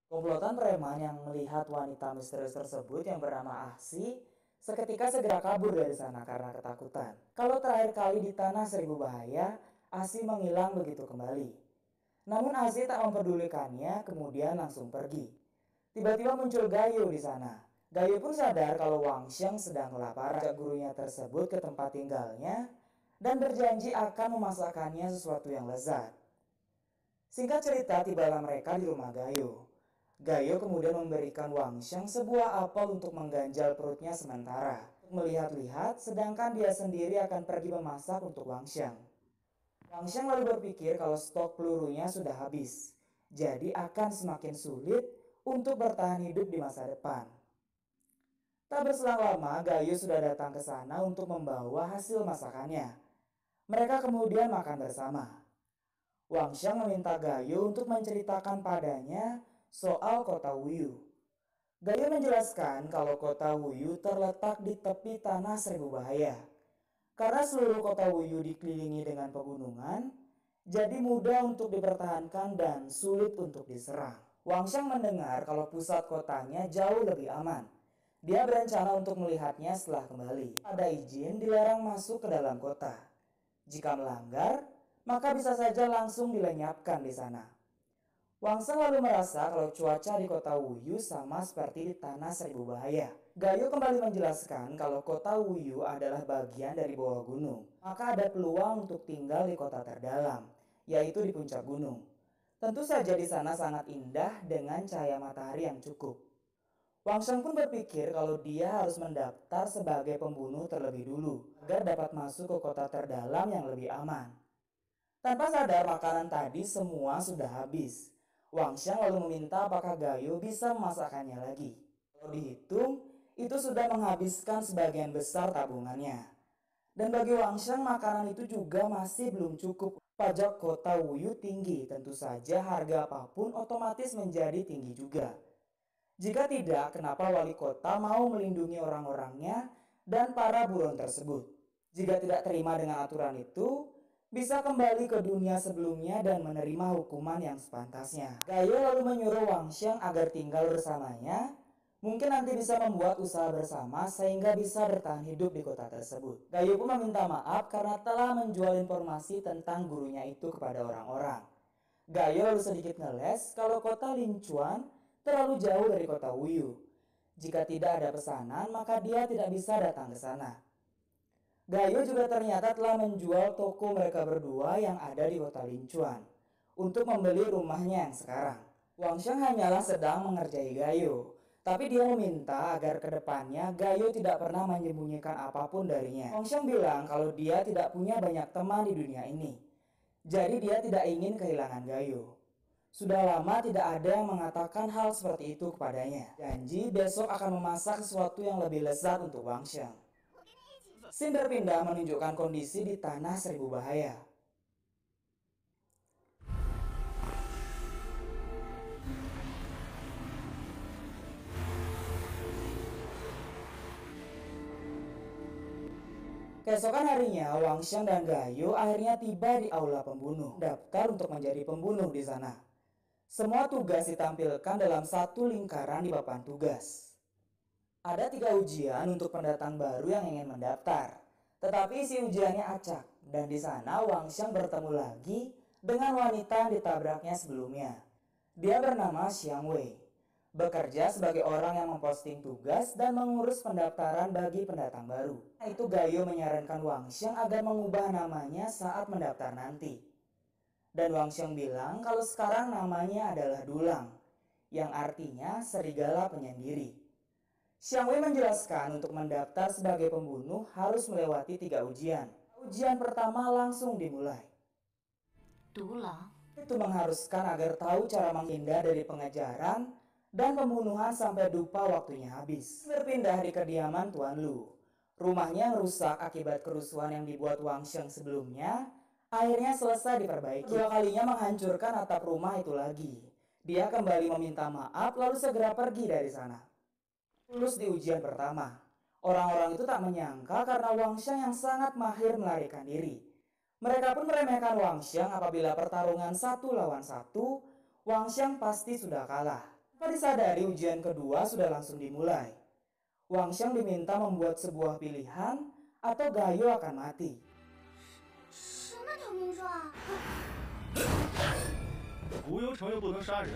Komplotan preman yang melihat wanita misterius tersebut yang bernama Ahsi seketika segera kabur dari sana karena ketakutan. Kalau terakhir kali di Tanah Seribu Bahaya, Ahsi menghilang begitu kembali. Namun Ahsi tak mempedulikannya, kemudian langsung pergi. Tiba-tiba muncul Gayo di sana. Gayo pun sadar kalau Wang Xiang sedang kelaparan. Ajak gurunya tersebut ke tempat tinggalnya dan berjanji akan memasakkannya sesuatu yang lezat. Singkat cerita, tibalah mereka di rumah Gayo. Gayo kemudian memberikan Wang Xiang sebuah apel untuk mengganjal perutnya sementara. Melihat-lihat, sedangkan dia sendiri akan pergi memasak untuk Wang Xiang. Wang Xiang lalu berpikir kalau stok pelurunya sudah habis, jadi akan semakin sulit untuk bertahan hidup di masa depan. Tak berselang lama, Gayo sudah datang ke sana untuk membawa hasil masakannya. Mereka kemudian makan bersama. Wang Xiang meminta Gayo untuk menceritakan padanya soal kota Wuyu. Gayo menjelaskan kalau kota Wuyu terletak di tepi Tanah Seribu Bahaya. Karena seluruh kota Wuyu dikelilingi dengan pegunungan, jadi mudah untuk dipertahankan dan sulit untuk diserang. Wang Xiang mendengar kalau pusat kotanya jauh lebih aman. Dia berencana untuk melihatnya setelah kembali. Ada izin dilarang masuk ke dalam kota. Jika melanggar, maka bisa saja langsung dilenyapkan di sana. Wang Xiang lalu merasa kalau cuaca di kota Wuyu sama seperti di Tanah Seribu Bahaya. Gayo kembali menjelaskan kalau kota Wuyu adalah bagian dari bawah gunung. Maka ada peluang untuk tinggal di kota terdalam, yaitu di puncak gunung. Tentu saja di sana sangat indah dengan cahaya matahari yang cukup. Wang Xiang pun berpikir kalau dia harus mendaftar sebagai pembunuh terlebih dulu agar dapat masuk ke kota terdalam yang lebih aman. Tanpa sadar makanan tadi semua sudah habis. Wang Xiang lalu meminta apakah Gayo bisa memasakkannya lagi. Kalau dihitung, itu sudah menghabiskan sebagian besar tabungannya. Dan bagi Wang Xiang makanan itu juga masih belum cukup. Pajak kota Wuyu tinggi, tentu saja harga apapun otomatis menjadi tinggi juga. Jika tidak, kenapa wali kota mau melindungi orang-orangnya dan para buron tersebut? Jika tidak terima dengan aturan itu, bisa kembali ke dunia sebelumnya dan menerima hukuman yang sepantasnya. Gayo lalu menyuruh Wang Xiang agar tinggal bersamanya. Mungkin nanti bisa membuat usaha bersama sehingga bisa bertahan hidup di kota tersebut. Gayo pun meminta maaf karena telah menjual informasi tentang gurunya itu kepada orang-orang. Gayo lalu sedikit ngeles kalau kota Linchuan terlalu jauh dari kota Wuyu. Jika tidak ada pesanan, maka dia tidak bisa datang ke sana. Gayo juga ternyata telah menjual toko mereka berdua yang ada di kota Linchuan untuk membeli rumahnya yang sekarang. Wang Xiang hanyalah sedang mengerjai Gayo, tapi dia meminta agar kedepannya Gayo tidak pernah menyembunyikan apapun darinya. Wang Xiang bilang kalau dia tidak punya banyak teman di dunia ini, jadi dia tidak ingin kehilangan Gayo. Sudah lama tidak ada yang mengatakan hal seperti itu kepadanya. Janji besok akan memasak sesuatu yang lebih lezat untuk Wang Xiang. Scene berpindah menunjukkan kondisi di Tanah Seribu Bahaya. Keesokan harinya, Wang Xiang dan Gayo akhirnya tiba di aula pembunuh. Daftar untuk menjadi pembunuh di sana. Semua tugas ditampilkan dalam satu lingkaran di papan tugas. Ada 3 ujian untuk pendatang baru yang ingin mendaftar. Tetapi isi ujiannya acak, dan di sana Wang Xiang bertemu lagi dengan wanita yang ditabraknya sebelumnya. Dia bernama Xiang Wei, bekerja sebagai orang yang memposting tugas dan mengurus pendaftaran bagi pendatang baru. Itu Gayo menyarankan Wang Xiang agar mengubah namanya saat mendaftar nanti. Dan Wang Xiang bilang kalau sekarang namanya adalah Dulang, yang artinya serigala penyendiri. Xiang Wei menjelaskan untuk mendaftar sebagai pembunuh harus melewati 3 ujian. Ujian pertama langsung dimulai. Dulang? Itu mengharuskan agar tahu cara menghindar dari pengejaran dan pembunuhan sampai dupa waktunya habis. Berpindah di kediaman Tuan Lu. Rumahnya yang rusak akibat kerusuhan yang dibuat Wang Xiang sebelumnya akhirnya selesai diperbaiki. Kedua kalinya menghancurkan atap rumah itu lagi. Dia kembali meminta maaf lalu segera pergi dari sana. Lulus di ujian pertama. Orang-orang itu tak menyangka karena Wang Xiang yang sangat mahir melarikan diri. Mereka pun meremehkan Wang Xiang apabila pertarungan 1 lawan 1, Wang Xiang pasti sudah kalah. Tanpa disadari ujian kedua sudah langsung dimulai. Wang Xiang diminta membuat sebuah pilihan atau Gayo akan mati. 什么条命说啊？ 无忧城又不能杀人。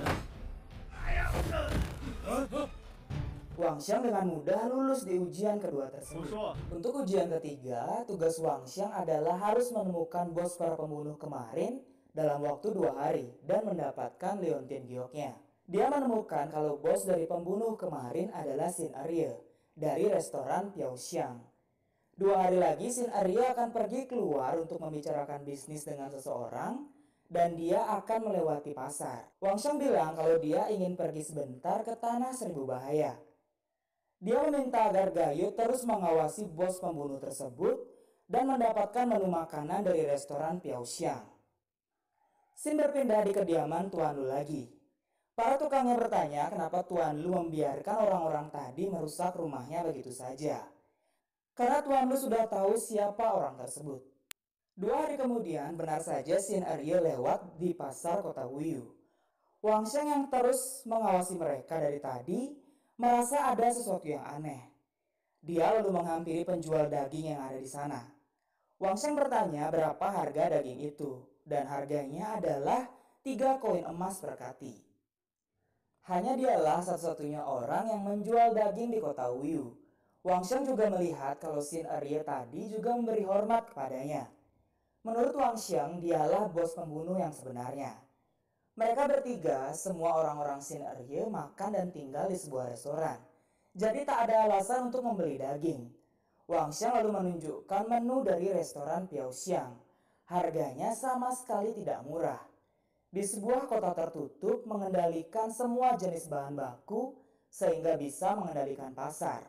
Wang Xiang dengan mudah lulus di ujian kedua 我 tersebut. 说， Untuk ujian ketiga, tugas Wang Xiang adalah harus menemukan bos para pembunuh kemarin dalam waktu 2 hari dan mendapatkan Leontian Gioknya. Dia menemukan kalau bos dari pembunuh kemarin adalah Sin Arya dari restoran Piaoxiang. 2 hari lagi Sin Arya akan pergi keluar untuk membicarakan bisnis dengan seseorang dan dia akan melewati pasar. Wang Xiang bilang kalau dia ingin pergi sebentar ke Tanah Seribu Bahaya. Dia meminta agar Gayo terus mengawasi bos pembunuh tersebut dan mendapatkan menu makanan dari restoran Piaoxiang. Sin berpindah di kediaman Tuan Lu lagi. Para tukangnya bertanya kenapa Tuan Lu membiarkan orang-orang tadi merusak rumahnya begitu saja. Karena Tuan Lu sudah tahu siapa orang tersebut. 2 hari kemudian benar saja Sin Arya lewat di pasar kota Wuyu. Wang Xiang yang terus mengawasi mereka dari tadi merasa ada sesuatu yang aneh. Dia lalu menghampiri penjual daging yang ada di sana. Wang Xiang bertanya berapa harga daging itu dan harganya adalah 3 koin emas per kati. Hanya dialah satu-satunya orang yang menjual daging di kota Wuyu. Wang Xiang juga melihat kalau Sin Arya tadi juga memberi hormat kepadanya. Menurut Wang Xiang, dialah bos pembunuh yang sebenarnya. Mereka bertiga, semua orang-orang Sin Arya makan dan tinggal di sebuah restoran. Jadi tak ada alasan untuk membeli daging. Wang Xiang lalu menunjukkan menu dari restoran Piaoxiang. Harganya sama sekali tidak murah. Di sebuah kota tertutup mengendalikan semua jenis bahan baku sehingga bisa mengendalikan pasar.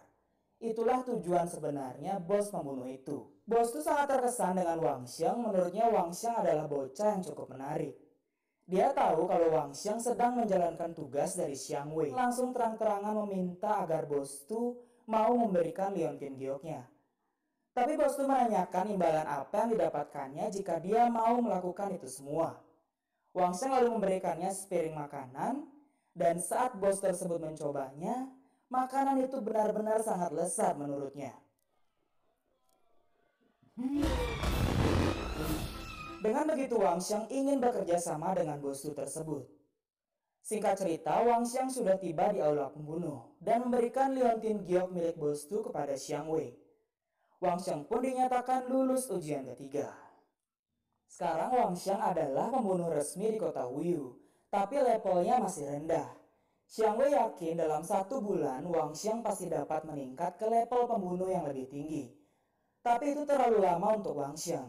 Itulah tujuan sebenarnya bos pembunuh itu. Bos itu sangat terkesan dengan Wang Xiang. Menurutnya Wang Xiang adalah bocah yang cukup menarik. Dia tahu kalau Wang Xiang sedang menjalankan tugas dari Xiang Wei. Langsung terang-terangan meminta agar bos itu mau memberikan Leontian Gioknya. Tapi bos itu menanyakan imbalan apa yang didapatkannya jika dia mau melakukan itu semua. Wang Xiang lalu memberikannya sepiring makanan, dan saat bos tersebut mencobanya, makanan itu benar-benar sangat lezat menurutnya. Dengan begitu Wang Xiang ingin bekerja sama dengan bos tersebut. Singkat cerita, Wang Xiang sudah tiba di aula pembunuh dan memberikan Leontian Giok milik bos kepada Xiang Wei. Wang Xiang pun dinyatakan lulus ujian ketiga. Sekarang Wang Xiang adalah pembunuh resmi di kota Wuyu, tapi levelnya masih rendah. Xiang Wei yakin dalam 1 bulan Wang Xiang pasti dapat meningkat ke level pembunuh yang lebih tinggi. Tapi itu terlalu lama untuk Wang Xiang.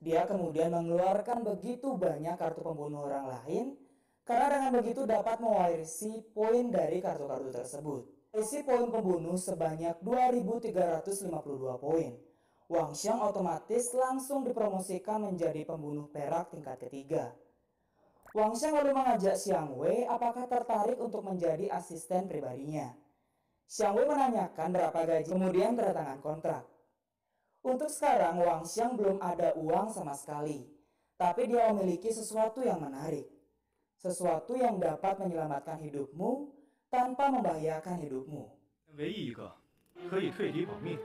Dia kemudian mengeluarkan begitu banyak kartu pembunuh orang lain, karena dengan begitu dapat mewarisi poin dari kartu-kartu tersebut. Isi poin pembunuh sebanyak 2.352 poin. Wang Xiang otomatis langsung dipromosikan menjadi pembunuh perak tingkat ketiga. Wang Xiang lalu mengajak Xiang Wei apakah tertarik untuk menjadi asisten pribadinya. Xiang Wei menanyakan berapa gaji, kemudian tanda tangan kontrak. Untuk sekarang Wang Xiang belum ada uang sama sekali, tapi dia memiliki sesuatu yang menarik. Sesuatu yang dapat menyelamatkan hidupmu tanpa membahayakan hidupmu. 唯一一个可以退敌保命